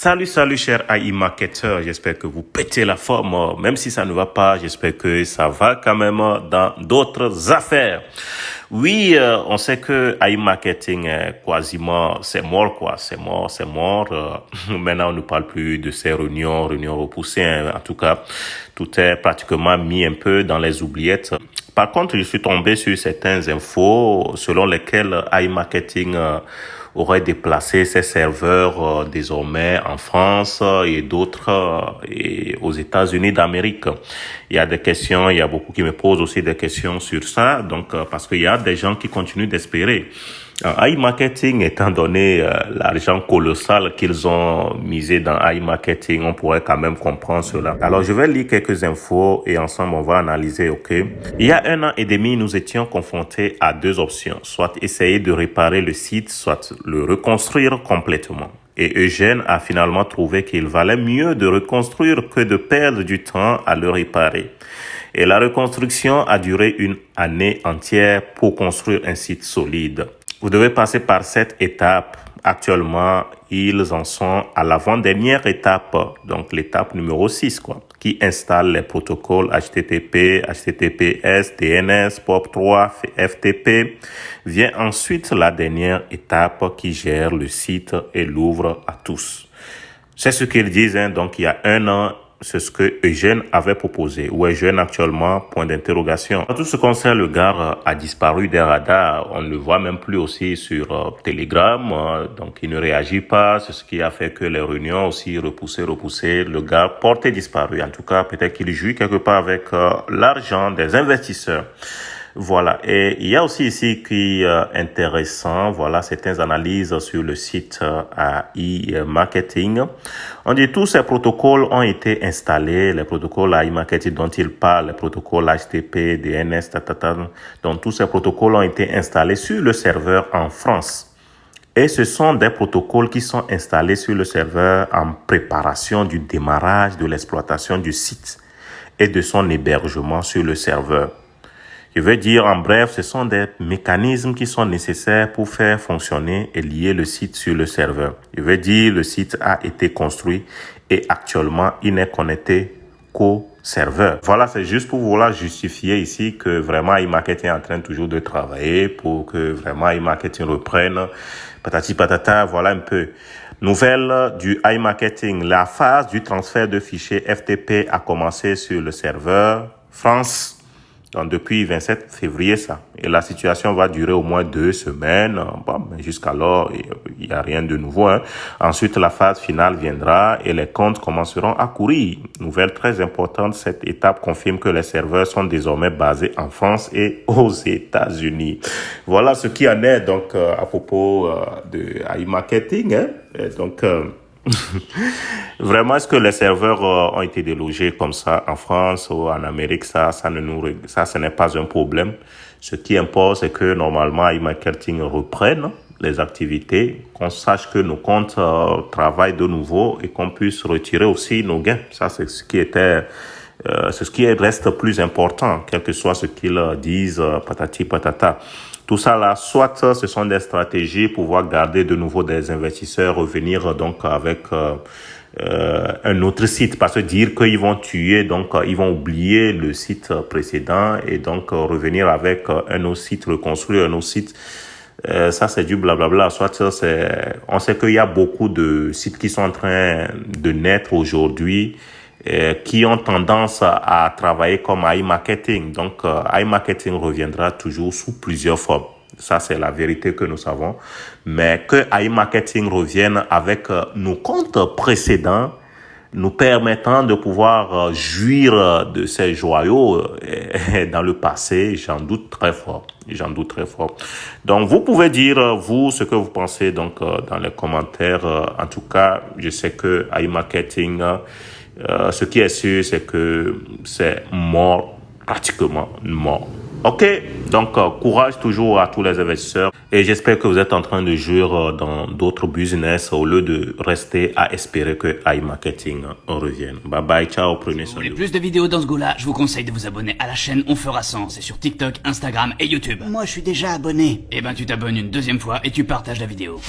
Salut chers AI marketeurs, j'espère que vous pétez la forme, même si ça ne va pas, j'espère que ça va quand même dans d'autres affaires. Oui, on sait que AI marketing est quasiment, c'est mort quoi, c'est mort. Maintenant on ne parle plus de ces réunions repoussées, hein. En tout cas, tout est pratiquement mis un peu dans les oubliettes. Par contre, je suis tombé sur certaines infos selon lesquelles AI marketing aurait déplacé ses serveurs désormais en France et d'autres et aux États-Unis d'Amérique. Il y a des questions, il y a beaucoup qui me posent aussi des questions sur ça, donc parce qu'il y a des gens qui continuent d'espérer. AI marketing, étant donné l'argent colossal qu'ils ont misé dans AI marketing, on pourrait quand même comprendre cela. Alors, je vais lire quelques infos et ensemble, on va analyser, ok? Il y a 1 an et demi, nous étions confrontés à 2 options. Soit essayer de réparer le site, soit le reconstruire complètement. Et Eugène a finalement trouvé qu'il valait mieux de reconstruire que de perdre du temps à le réparer. Et la reconstruction a duré 1 année entière pour construire un site solide. Vous devez passer par cette étape. Actuellement, ils en sont à l'avant-dernière étape, donc l'étape numéro 6, qui installe les protocoles HTTP, HTTPS, DNS, POP3, FTP. Vient ensuite la dernière étape qui gère le site et l'ouvre à tous. C'est ce qu'ils disent, hein. Donc il y a 1 an, c'est ce que Eugène avait proposé. Où est Eugène actuellement? Point d'interrogation. En tout ce qui concerne, le gars a disparu des radars. On ne le voit même plus aussi sur Telegram. Donc, il ne réagit pas. C'est ce qui a fait que les réunions aussi repoussées. Le gars porté disparu. En tout cas, peut-être qu'il joue quelque part avec l'argent des investisseurs. Voilà. Et il y a aussi ici qui est intéressant, voilà, certaines analyses sur le site AI Marketing. On dit tous ces protocoles ont été installés, les protocoles AI Marketing dont il parle, les protocoles HTTP, DNS, donc tous ces protocoles ont été installés sur le serveur en France. Et ce sont des protocoles qui sont installés sur le serveur en préparation du démarrage de l'exploitation du site et de son hébergement sur le serveur. Je veux dire, en bref, ce sont des mécanismes qui sont nécessaires pour faire fonctionner et lier le site sur le serveur. Je veux dire, le site a été construit et actuellement, il n'est connecté qu'au serveur. Voilà, c'est juste pour vouloir justifier ici que vraiment e-marketing est en train toujours de travailler pour que vraiment e-marketing reprenne. Patati patata, voilà un peu. Nouvelle du e-marketing. La phase du transfert de fichiers FTP a commencé sur le serveur France. Donc, depuis 27 février, ça. Et la situation va durer au moins 2 semaines. Bon, mais jusqu'alors, il n'y a rien de nouveau, hein. Ensuite, la phase finale viendra et les comptes commenceront à courir. Nouvelle très importante, cette étape confirme que les serveurs sont désormais basés en France et aux États-Unis. Voilà ce qui en est, donc, à propos de AI marketing, hein. Et donc, vraiment, est-ce que les serveurs ont été délogés comme ça en France ou en Amérique? Ça, ce n'est pas un problème. Ce qui importe, c'est que normalement, e-marketing reprenne les activités, qu'on sache que nos comptes travaillent de nouveau et qu'on puisse retirer aussi nos gains. Ça, c'est ce qui était, c'est ce qui reste plus important, quel que soit ce qu'ils disent, patati patata. Tout ça là, soit ce sont des stratégies pour pouvoir garder de nouveau des investisseurs, revenir donc avec un autre site, parce que dire qu'ils vont tuer, donc ils vont oublier le site précédent et donc revenir avec un autre site, reconstruire un autre site. Ça c'est du blablabla. Soit on sait qu'il y a beaucoup de sites qui sont en train de naître aujourd'hui, qui ont tendance à travailler comme AI marketing. Donc, AI marketing reviendra toujours sous plusieurs formes. Ça, c'est la vérité que nous savons. Mais que AI marketing revienne avec nos comptes précédents, nous permettant de pouvoir jouir de ces joyaux dans le passé, j'en doute très fort. Donc, vous pouvez dire, vous, ce que vous pensez donc dans les commentaires. En tout cas, je sais que AI marketing, ce qui est sûr, c'est que c'est mort, pratiquement mort. Ok, donc courage toujours à tous les investisseurs et j'espère que vous êtes en train de jouer dans d'autres business au lieu de rester à espérer que AI marketing revienne. Bye bye, ciao, prenez soin de vous. Si vous voulez plus de vidéos dans ce goût-là, je vous conseille de vous abonner à la chaîne On Fera 100. C'est sur TikTok, Instagram et YouTube. Moi, je suis déjà abonné. Eh ben, tu t'abonnes une 2e fois et tu partages la vidéo.